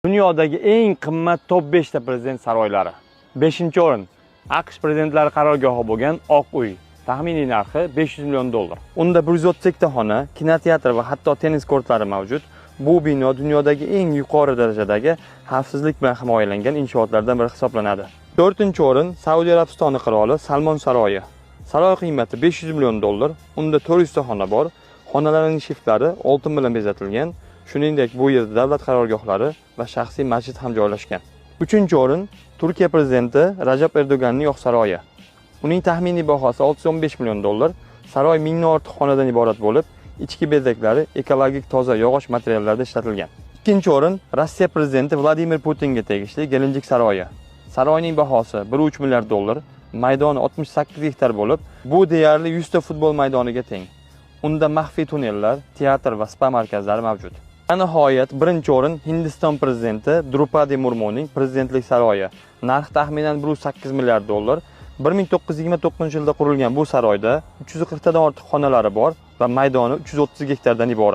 Dunyodagi eng qimmat top 5 ta prezident saroylari. 5-o'rin AQSh prezidentlari qarorgohi bo'lgan Oq uy. Taxminiy narxi $500 million. Unda 132 ta xona, kinoteatr va hatto tennis kortlari mavjud. Bu bino dunyodagi eng yuqori darajadagi xavfsizlik bilan himoyalangan inshootlardan biri hisoblanadi. 4-o'rin Saudiya Arabistoni qiroli Salmon saroyi. Saroy qiymati $500 million. Unda 400 ta xona bor. Xonalarning shiftlari oltin bilan bezatilgan. Shuningdek, bu yerda davlat qarorgohlari va shaxsiy masjid ham joylashgan. 3-o'rin Turkiya prezidenti Rajab Erdo'g'anning yo'q saroyi. Uning taxminiy bahosi $615 million. Saroy 1000 dan ortiq xonadan iborat bo'lib, ichki bezaklari ekologik toza yog'och materiallarda ishlatilgan. 2-o'rin Rossiya prezidenti Vladimir Putinga tegishli Gelenjik saroyi. Saroyning bahosi $1,3 milliard, maydoni 68 gektar bo'lib, bu deyarli 100 ta futbol maydoniga teng. Unda maxfiy tunnellar, teatr va spa markazlari mavjud. Nihoyat 1-o'rin Hindiston prezidenti Drupadi Murmuning prezidentlik saroyi. Narx taxminan $108 milliard. 1929-yilda qurilgan bu saroyda 340 tadan ortiq xonalari bor va maydoni 330 gektardan iborat.